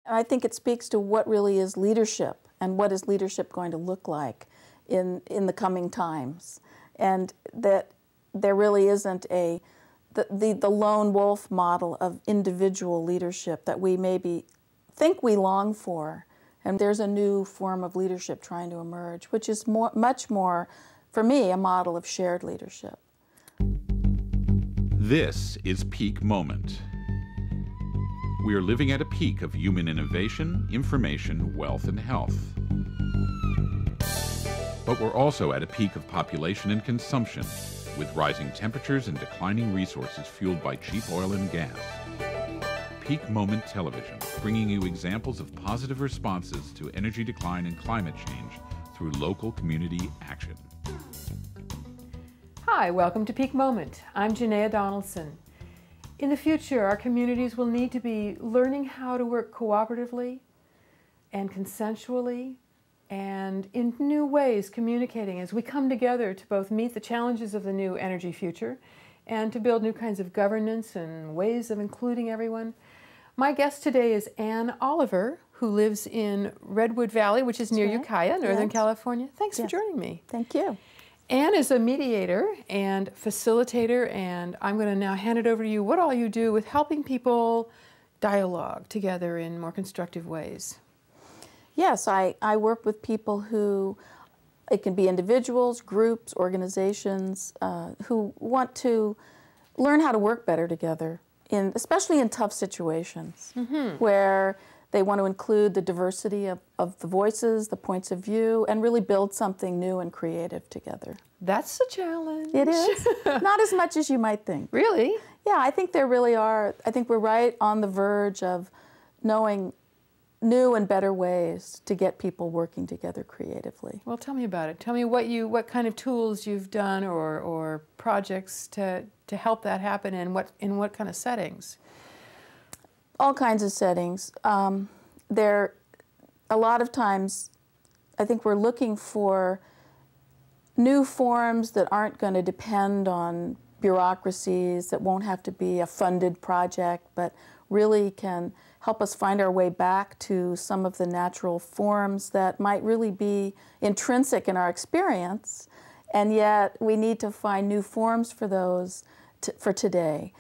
I think it speaks to what really is leadership and what is leadership going to look like in the coming times. And that there really isn't the lone wolf model of individual leadership that we maybe think we long for. And there's a new form of leadership trying to emerge, which is much more, for me, a model of shared leadership. This is Peak Moment. We are living at a peak of human innovation, information, wealth, and health. But we're also at a peak of population and consumption, with rising temperatures and declining resources fueled by cheap oil and gas. Peak Moment Television, bringing you examples of positive responses to energy decline and climate change through local community action. Hi, welcome to Peak Moment. I'm Janaea Donaldson. In the future, our communities will need to be learning how to work cooperatively and consensually and in new ways communicating as we come together to both meet the challenges of the new energy future and to build new kinds of governance and ways of including everyone. My guest today is Anne Oliver, who lives in Redwood Valley, which is near Ukiah, Northern California. Thanks for joining me. Thank you. Anne is a mediator and facilitator, and I'm going to now hand it over to you what all you do with helping people dialogue together in more constructive ways. Yes, I work with people who, it can be individuals, groups, organizations, who want to learn how to work better together, especially in tough situations, where they want to include the diversity of the voices, the points of view, and really build something new and creative together. That's a challenge. It is. Not as much as you might think. Really? Yeah, I think there really are. I think we're right on the verge of knowing new and better ways to get people working together creatively. Well, tell me about it. Tell me what kind of tools you've done or projects to help that happen, and in what kind of settings. All kinds of settings. A lot of times, I think we're looking for new forms that aren't going to depend on bureaucracies, that won't have to be a funded project, but really can help us find our way back to some of the natural forms that might really be intrinsic in our experience, and yet we need to find new forms for those for today.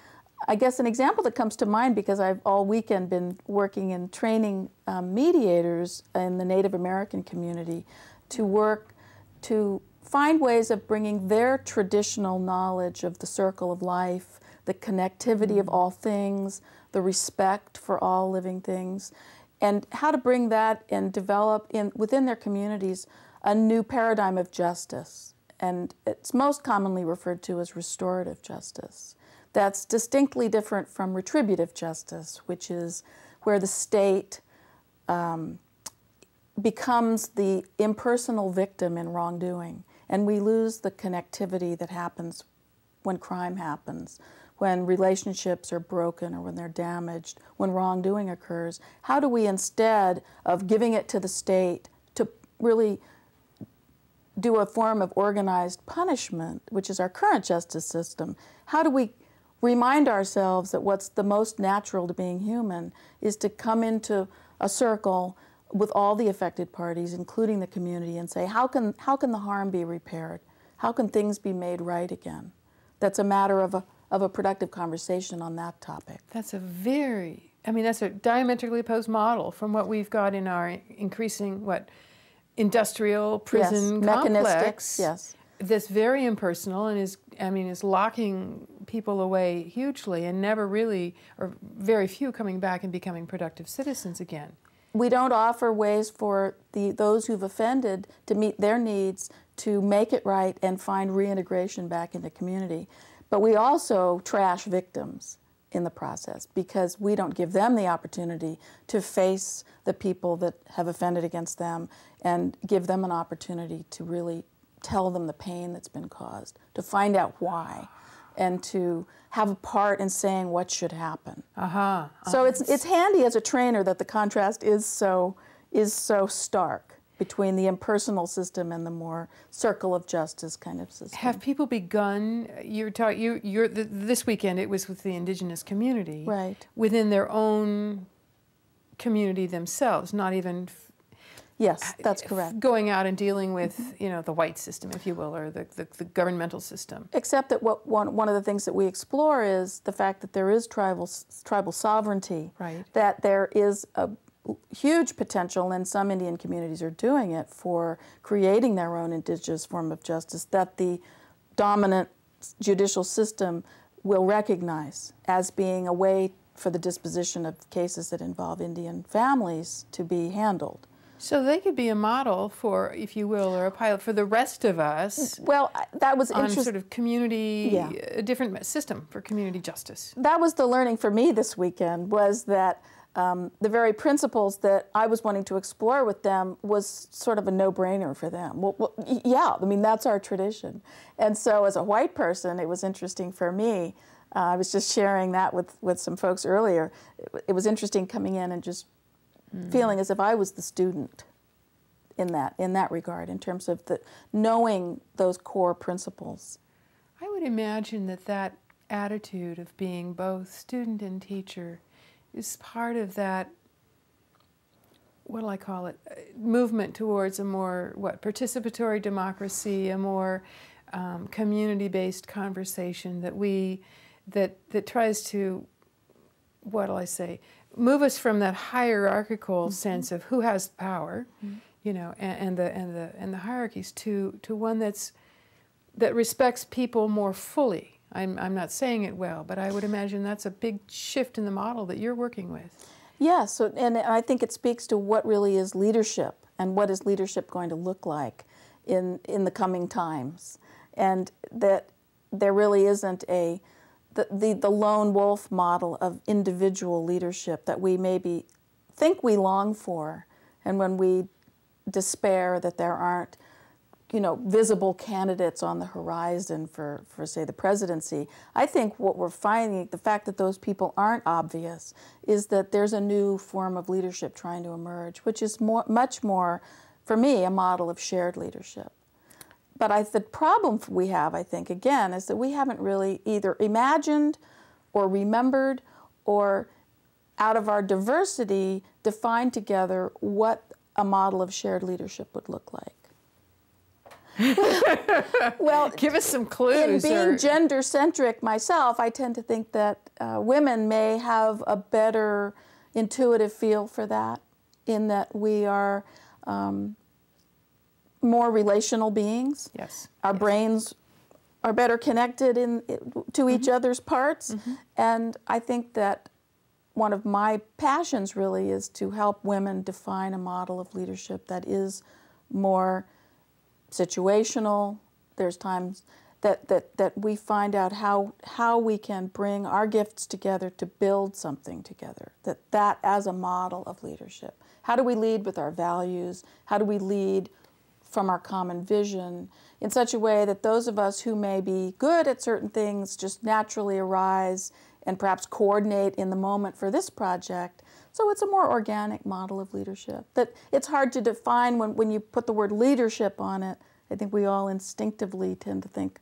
I guess an example that comes to mind, because I've all weekend been working and training mediators in the Native American community to find ways of bringing their traditional knowledge of the circle of life, the connectivity of all things, the respect for all living things, and how to bring that and develop within their communities a new paradigm of justice. And it's most commonly referred to as restorative justice. That's distinctly different from retributive justice, which is where the state becomes the impersonal victim in wrongdoing, and we lose the connectivity that happens when crime happens, when relationships are broken or when they're damaged, when wrongdoing occurs. How do we, instead of giving it to the state to really do a form of organized punishment, which is our current justice system, how do we remind ourselves that what's the most natural to being human is to come into a circle with all the affected parties, including the community, and say, how can the harm be repaired? How can things be made right again? That's a matter of a productive conversation on that topic. That's that's a diametrically opposed model from what we've got in our increasing, industrial prison complex. Yes. That's very impersonal and is locking people away hugely, and never really, or very few, coming back and becoming productive citizens again. We don't offer ways for those who've offended to meet their needs, to make it right and find reintegration back into community. But we also trash victims in the process, because we don't give them the opportunity to face the people that have offended against them and give them an opportunity to really tell them the pain that's been caused, to find out why, and to have a part in saying what should happen. So it's handy as a trainer that the contrast is so stark between the impersonal system and the more circle of justice kind of system. Have people begun? This weekend it was with the indigenous community, right, within their own community themselves, not even Yes, that's correct. going out and dealing with, you know, the white system, if you will, or the governmental system. Except that one of the things that we explore is the fact that there is tribal sovereignty, Right. that there is a huge potential, and some Indian communities are doing it, for creating their own indigenous form of justice that the dominant judicial system will recognize as being a way for the disposition of cases that involve Indian families to be handled. So they could be a model for, if you will, or a pilot for the rest of us. Well, that was on interesting. sort of community, Yeah. a different system for community justice. That was the learning for me this weekend, was that the very principles that I was wanting to explore with them was sort of a no-brainer for them. Well, yeah, I mean, that's our tradition. And so as a white person, it was interesting for me. I was just sharing that with some folks earlier. It was interesting coming in and just feeling as if I was the student in that regard, in terms of knowing those core principles. I would imagine that attitude of being both student and teacher is part of that, what do I call it, movement towards a more, participatory democracy, a more community-based conversation that tries to, what do I say, move us from that hierarchical sense of who has power, you know, and the hierarchies to one that respects people more fully. I'm not saying it well, but I would imagine that's a big shift in the model that you're working with. Yes, so, and I think it speaks to what really is leadership, and what is leadership going to look like in the coming times, and that there really isn't the lone wolf model of individual leadership that we maybe think we long for, and when we despair that there aren't, you know, visible candidates on the horizon for say the presidency. I think what we're finding, the fact that those people aren't obvious, is that there's a new form of leadership trying to emerge, which is much more, for me, a model of shared leadership. But the problem we have, I think, again, is that we haven't really either imagined or remembered or, out of our diversity, defined together what a model of shared leadership would look like. Well, give us some clues. In being gender-centric myself, I tend to think that women may have a better intuitive feel for that, in that we are more relational beings. Yes. Our brains are better connected to each other's parts. And I think that one of my passions really is to help women define a model of leadership that is more situational. There's times that we find out how we can bring our gifts together to build something together, that as a model of leadership. How do we lead with our values? How do we lead from our common vision in such a way that those of us who may be good at certain things just naturally arise and perhaps coordinate in the moment for this project? So it's a more organic model of leadership that it's hard to define when you put the word leadership on it. I think we all instinctively tend to think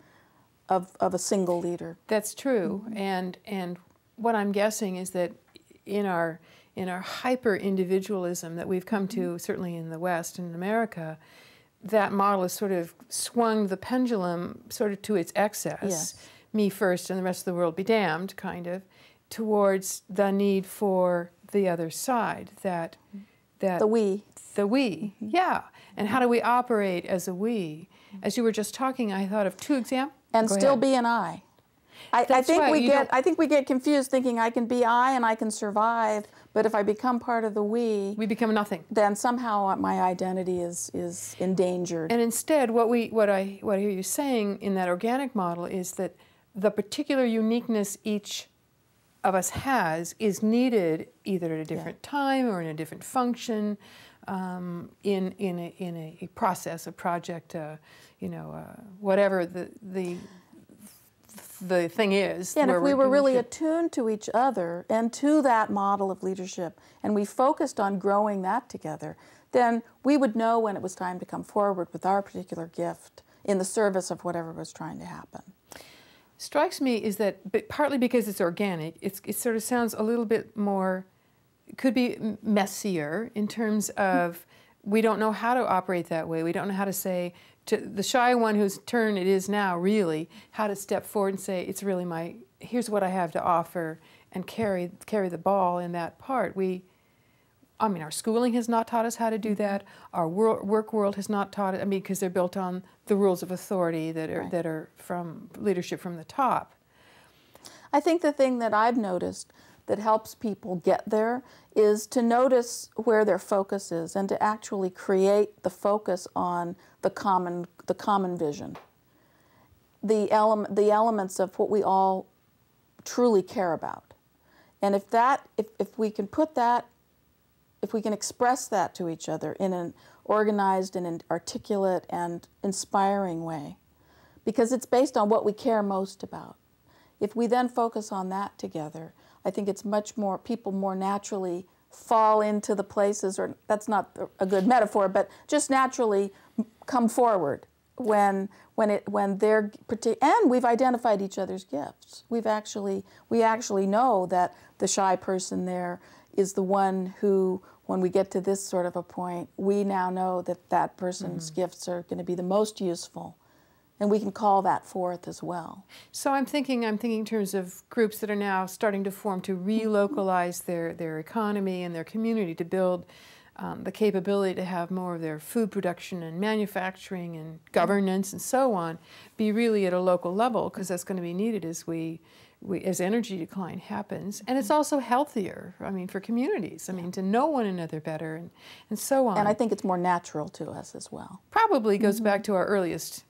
of a single leader. That's true. And what I'm guessing is that in our hyper-individualism that we've come to, certainly in the West and in America, that model has sort of swung the pendulum sort of to its excess. Yes. Me first and the rest of the world be damned, kind of, towards the need for the other side, that The we. The we, yeah. And how do we operate as a we? As you were just talking, I thought of two examples. And Go still ahead. be an I. I That's think right. I think we get confused thinking I can be I and I can survive, but if I become part of the we become nothing. then somehow my identity is endangered. And instead, what I hear you saying in that organic model is that the particular uniqueness each of us has is needed either at a different time or in a different function, in a process, a project, whatever the thing is. And if we were really it. attuned to each other and to that model of leadership, and we focused on growing that together, then we would know when it was time to come forward with our particular gift in the service of whatever was trying to happen. Strikes me is that partly because it's organic, it sort of sounds a little bit more could be messier in terms of we don't know how to operate that way. We don't know how to say to the shy one whose turn it is now, really, how to step forward and say, it's really here's what I have to offer, and carry the ball in that part. Our schooling has not taught us how to do that. Our work world has not taught it, because they're built on the rules of authority that are from leadership from the top. I think the thing that I've noticed that helps people get there is to notice where their focus is and to actually create the focus on the common vision, the elements of what we all truly care about. And if we can put that, if we can express that to each other in an organized and an articulate and inspiring way, because it's based on what we care most about. If we then focus on that together, I think it's much more, people more naturally fall into the places, or that's not a good metaphor, but just naturally come forward when they're, and we've identified each other's gifts. We actually know that the shy person there is the one who, when we get to this sort of a point, we now know that that person's gifts are going to be the most useful. And we can call that forth as well. So I'm thinking in terms of groups that are now starting to form to relocalize their economy and their community, to build the capability to have more of their food production and manufacturing and governance and so on be really at a local level, because that's going to be needed as energy decline happens. And it's also healthier, for communities, to know one another better and so on. And I think it's more natural to us as well. Probably goes back to our earliest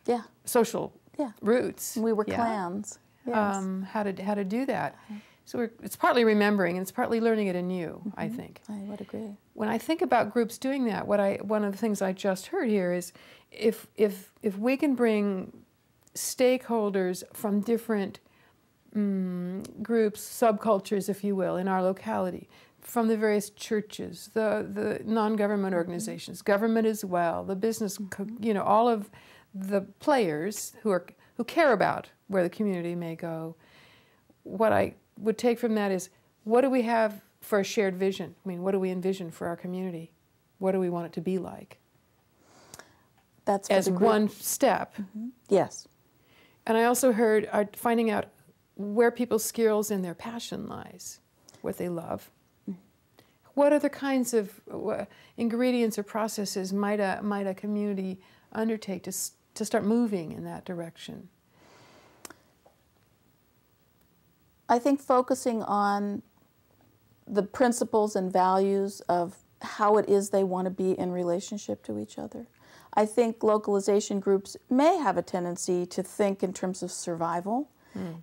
social roots. We were clans. Yes. How to do that. So it's partly remembering and it's partly learning it anew, I think. I would agree. When I think about groups doing that, one of the things I just heard here is if we can bring stakeholders from different groups, subcultures, if you will, in our locality, from the various churches, the non-government organizations, government as well, the business, all of the players who care about where the community may go. What I would take from that is, what do we have for a shared vision? What do we envision for our community? What do we want it to be like? That's as one step. Yes. And I also heard finding out where people's skills and their passion lies, what they love. What other kinds of ingredients or processes might a community undertake to start moving in that direction? I think focusing on the principles and values of how it is they want to be in relationship to each other. I think localization groups may have a tendency to think in terms of survival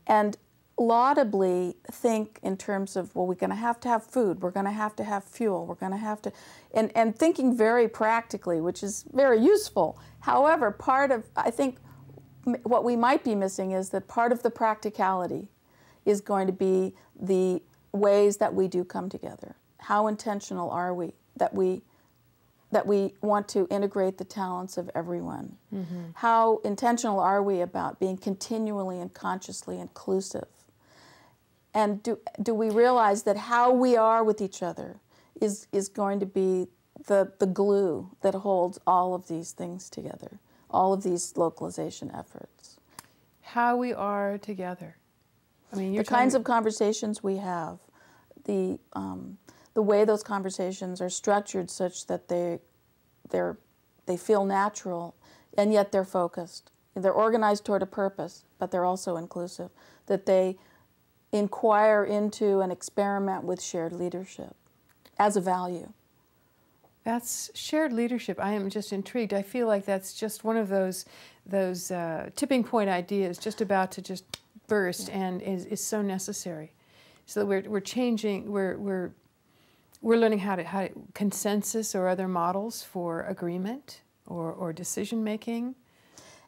and laudably think in terms of, well, we're going to have food, we're going to have fuel, we're going to have to, and thinking very practically, which is very useful. However, I think what we might be missing is that part of the practicality is going to be the ways that we do come together. How intentional are we that we want to integrate the talents of everyone? How intentional are we about being continually and consciously inclusive? And do we realize that how we are with each other is going to be the glue that holds all of these things together, all of these localization efforts? How we are together. The kinds of conversations we have, the way those conversations are structured such that they feel natural, and yet they're focused. They're organized toward a purpose, but they're also inclusive. That they inquire into and experiment with shared leadership as a value. That's shared leadership. I am just intrigued. I feel like that's just one of those tipping point ideas just about to just burst and is so necessary. So we're changing. We're learning how to consensus or other models for agreement or decision making.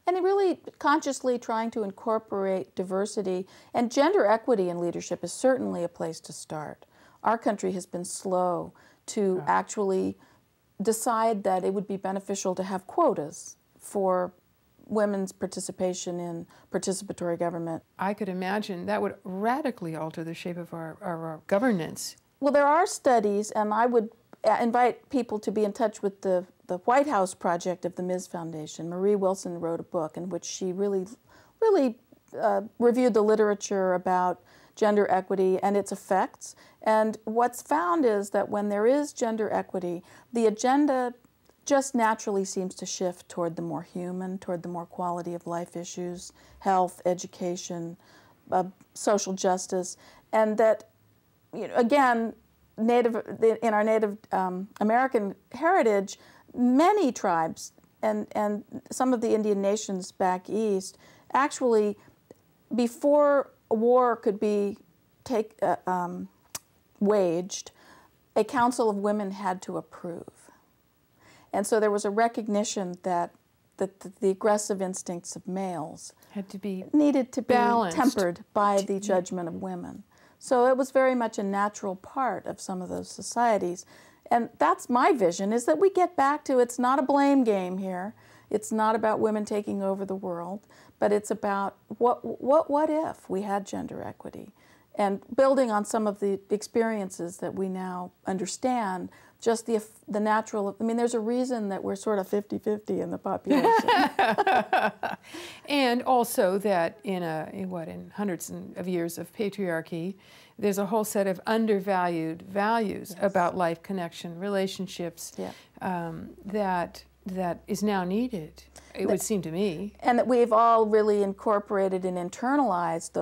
And really consciously trying to incorporate diversity and gender equity in leadership is certainly a place to start. Our country has been slow to actually decide that it would be beneficial to have quotas for women's participation in participatory government. I could imagine that would radically alter the shape of our governance Well, there are studies, and I would invite people to be in touch with the White House project of the Ms. Foundation. Marie Wilson wrote a book in which she really reviewed the literature about gender equity and its effects. And what's found is that when there is gender equity, the agenda just naturally seems to shift toward the more human, toward the more quality of life issues, health, education, social justice, and that, you know, again, in our Native American heritage, many tribes and some of the Indian nations back east actually, before a war could be waged, a council of women had to approve. And so there was a recognition that the aggressive instincts of males needed to be balanced, tempered by the judgment of women. So it was very much a natural part of some of those societies. And that's my vision, is that we get back to, it's not a blame game here. It's not about women taking over the world, but it's about what if we had gender equity? And building on some of the experiences that we now understand, just the natural, I mean, there's a reason that we're sort of 50-50 in the population. And also that in hundreds of years of patriarchy, there's a whole set of undervalued values about life, connection, relationships, that is now needed, it would seem to me. And that we've all really incorporated and internalized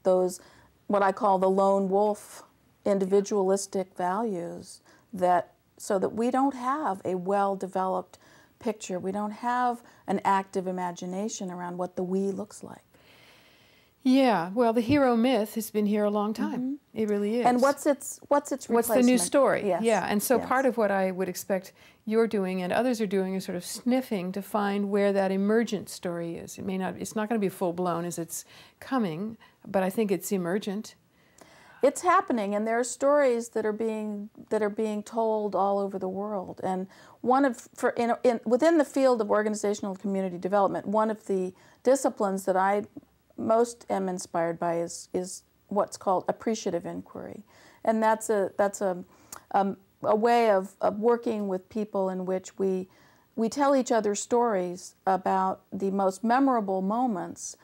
those what I call the lone wolf individualistic values, so that we don't have a well-developed picture. We don't have an active imagination around what the we looks like. Yeah, well, the hero myth has been here a long time. It really is. And what's its replacement? What's the new story? Yes. Yeah, and so part of what I would expect you're doing and others are doing is sort of sniffing to find where that emergent story is. It's not going to be full blown as it's coming, but I think it's emergent. It's happening, and there are stories that are being told all over the world. And within the field of organizational community development, one of the disciplines that I most am inspired by is what's called Appreciative Inquiry, and that's a way of working with people in which we tell each other stories about the most memorable moments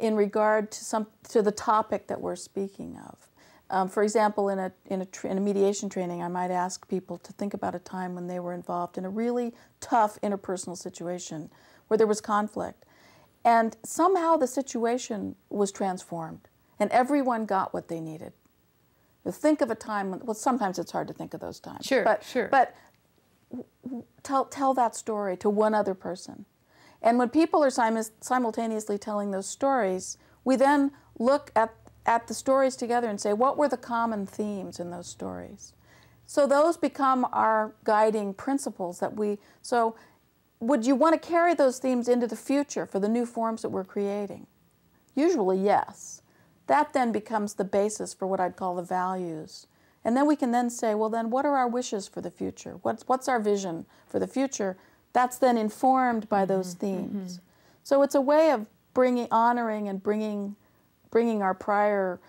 in regard to the topic that we're speaking of. For example, in a mediation training, I might ask people to think about a time when they were involved in a really tough interpersonal situation where there was conflict. And somehow the situation was transformed, and everyone got what they needed. Think of a time when, well, sometimes it's hard to think of those times. Sure, But tell that story to one other person. And when people are simultaneously telling those stories, we then look at the stories together and say, what were the common themes in those stories? So those become our guiding principles so would you want to carry those themes into the future for the new forms that we're creating? Usually, yes. That then becomes the basis for what I'd call the values. And then we can then say, well, then what are our wishes for the future? What's our vision for the future? That's then informed by those themes. So it's a way of honoring and bringing our prior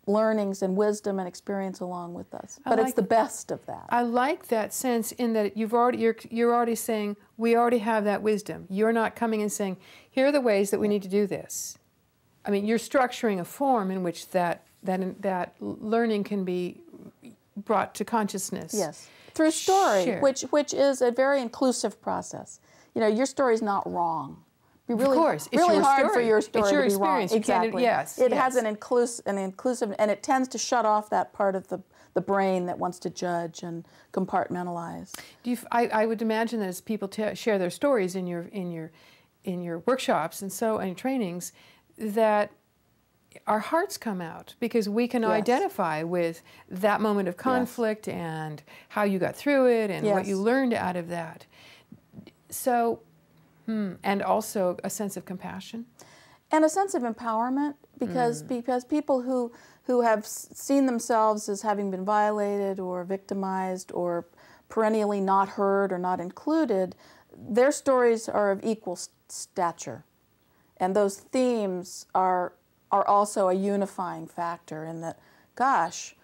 learnings and wisdom and experience along with us. But it's the best of that. I like that sense in that you're already saying, we already have that wisdom. You're not coming and saying, here are the ways that we need to do this. I mean, you're structuring a form in which that learning can be brought to consciousness. Yes, through story, Sure. which is a very inclusive process. You know, your story's not wrong. Of course, it's really your hard story. for your story it's your to be experience. wrong. You can't, exactly. Yes. It has an inclusive, and it tends to shut off that part of the brain that wants to judge and compartmentalize. I would imagine that as people share their stories in your workshops and trainings, that our hearts come out because we can identify with that moment of conflict and how you got through it and what you learned out of that. So. And also a sense of compassion? And a sense of empowerment, because people who have seen themselves as having been violated or victimized or perennially not heard or not included, their stories are of equal stature. And those themes are also a unifying factor in that, gosh,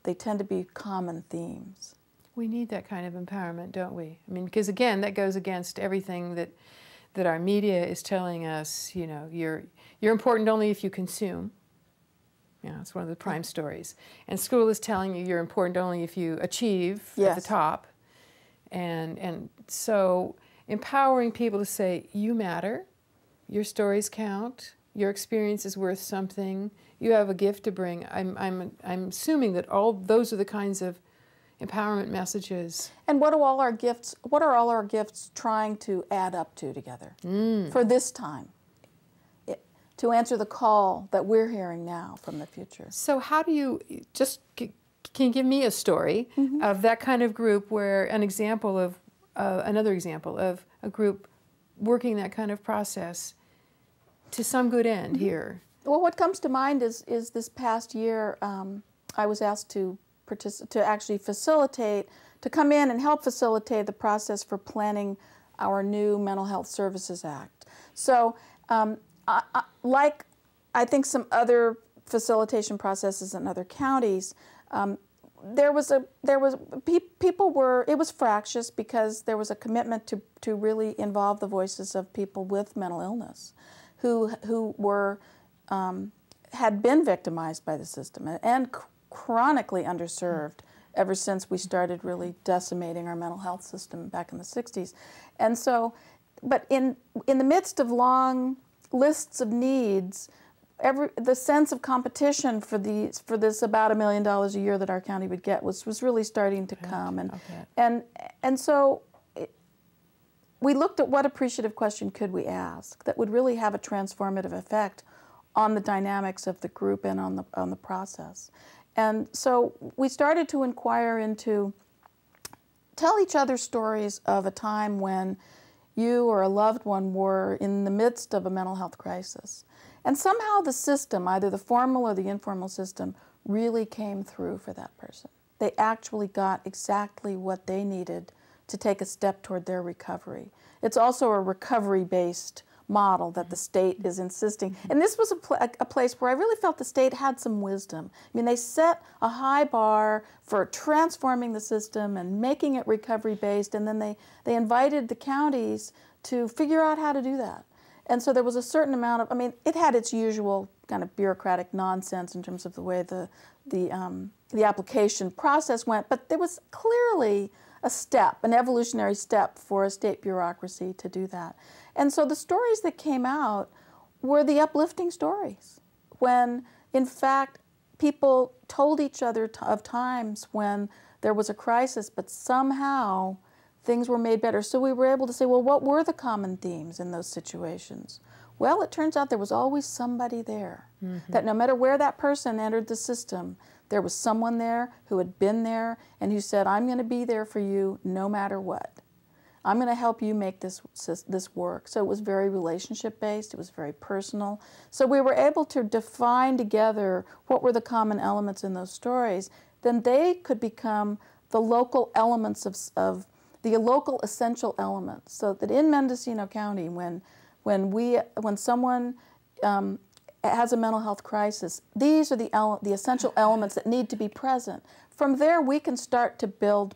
they tend to be common themes. We need that kind of empowerment, don't we? I mean, because again, that goes against everything that our media is telling us. You know, you're important only if you consume. You know, it's one of the prime stories. And school is telling you you're important only if you achieve at the top. And so empowering people to say, you matter, your stories count, your experience is worth something, you have a gift to bring. I'm assuming that all those are the kinds of empowerment messages. And what are all our gifts trying to add up to together for this time? To answer the call that we're hearing now from the future. So how do you, can you give me a story of that kind of group where another example of a group working that kind of process to some good end here? Well, what comes to mind is this past year I was asked to actually come in and help facilitate the process for planning our new Mental Health Services Act. So like I think some other facilitation processes in other counties, it was fractious because there was a commitment to really involve the voices of people with mental illness who had been victimized by the system and chronically underserved ever since we started really decimating our mental health system back in the 60s. And so, but in the midst of long lists of needs, the sense of competition for this about $1 million a year that our county would get was really starting to come, and so we looked at what appreciative question could we ask that would really have a transformative effect on the dynamics of the group and on the process, and so we started to inquire into tell each other stories of a time when you or a loved one were in the midst of a mental health crisis. And somehow the system, either the formal or the informal system, really came through for that person. They actually got exactly what they needed to take a step toward their recovery. It's also a recovery-based model that the state is insisting. And this was a place where I really felt the state had some wisdom. I mean, they set a high bar for transforming the system and making it recovery-based, and then they invited the counties to figure out how to do that. And so there was a certain amount of, I mean, it had its usual kind of bureaucratic nonsense in terms of the way the application process went, but there was clearly a step, an evolutionary step for a state bureaucracy to do that. And so the stories that came out were the uplifting stories, when in fact people told each other of times when there was a crisis, but somehow things were made better. So we were able to say, well, what were the common themes in those situations? Well, it turns out there was always somebody there, that no matter where that person entered the system, there was someone there who had been there and who said, I'm going to be there for you no matter what. I'm going to help you make this work. So it was very relationship-based. It was very personal. So we were able to define together what were the common elements in those stories. Then they could become the local elements of the local essential elements. So that in Mendocino County, when someone has a mental health crisis, these are the essential elements that need to be present. From there, we can start to build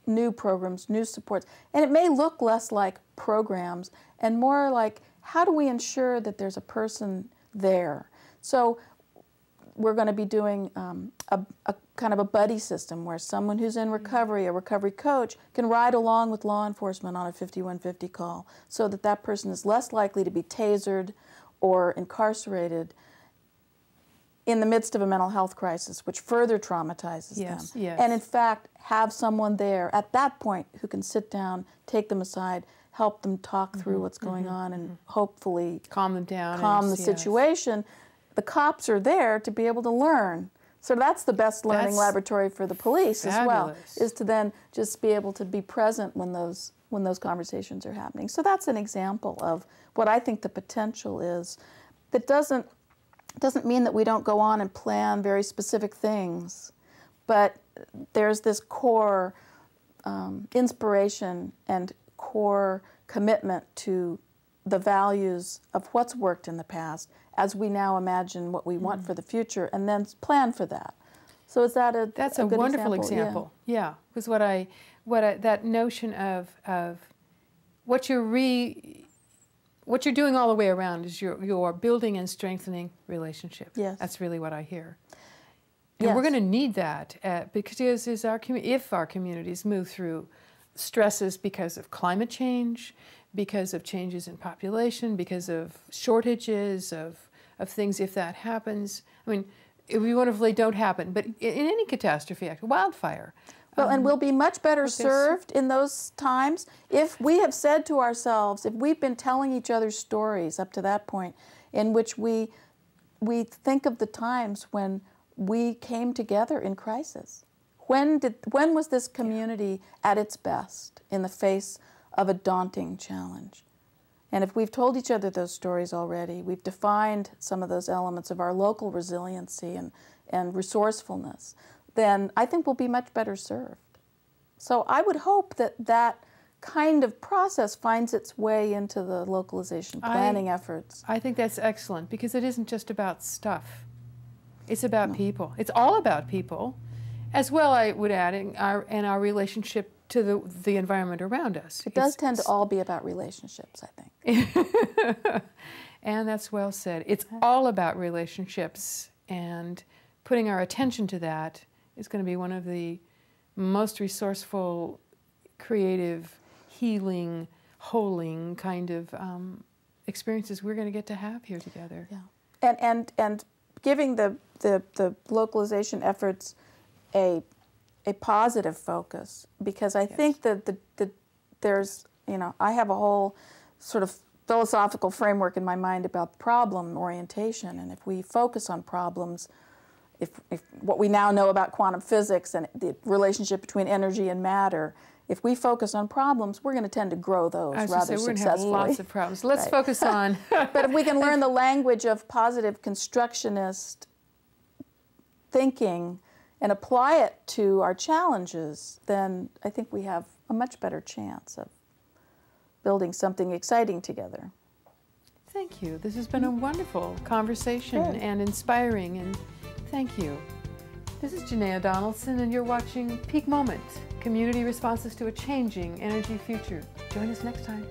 new programs, new supports. And it may look less like programs and more like, how do we ensure that there's a person there? So we're going to be doing a kind of a buddy system where someone who's in recovery, a recovery coach, can ride along with law enforcement on a 5150 call so that that person is less likely to be tasered or incarcerated in the midst of a mental health crisis, which further traumatizes them. Yes. And in fact, have someone there at that point who can sit down, take them aside, help them talk through what's going on, and hopefully calm them down, calm the situation. The cops are there to be able to learn. So that's the best learning laboratory for the police as well, is to then just be able to be present when those conversations are happening. So that's an example of what I think the potential is. That doesn't mean that we don't go on and plan very specific things, but there's this core inspiration and core commitment to the values of what's worked in the past as we now imagine what we want for the future and then plan for that. So is that a That's a a good wonderful example? example. Yeah, because that notion of what you're doing all the way around is you're building and strengthening relationships. Yes. That's really what I hear. And Yes. we're going to need that because if our communities move through stresses because of climate change, because of changes in population, because of shortages of things, if that happens. I mean, it would be wonderful if they don't happen, but in any catastrophe, wildfire. Well, and we'll be much better served in those times if we have said to ourselves, if we've been telling each other stories up to that point in which we think of the times when we came together in crisis. When was this community at its best in the face of a daunting challenge? And if we've told each other those stories already, we've defined some of those elements of our local resiliency and resourcefulness, then I think we'll be much better served. So I would hope that that kind of process finds its way into the localization planning efforts. I think that's excellent because it isn't just about stuff. It's about people. It's all about people, as well, I would add, in our relationship to the environment around us. It does tend to all be about relationships, I think. And that's well said. It's all about relationships, and putting our attention to that is going to be one of the most resourceful, creative, healing, holing kind of experiences we're going to get to have here together. Yeah, and giving the localization efforts a positive focus, because I think that there's, I have a whole sort of philosophical framework in my mind about problem orientation, and if we focus on problems, if what we now know about quantum physics and the relationship between energy and matter, if we focus on problems, we're going to tend to grow those rather successfully. We're going to have lots of problems. Let's focus on... But if we can learn the language of positive constructionist thinking and apply it to our challenges, then I think we have a much better chance of building something exciting together. Thank you. This has been a wonderful conversation and inspiring, and thank you. This is Janaea Donaldson, and you're watching Peak Moment, Community Responses to a Changing Energy Future. Join us next time.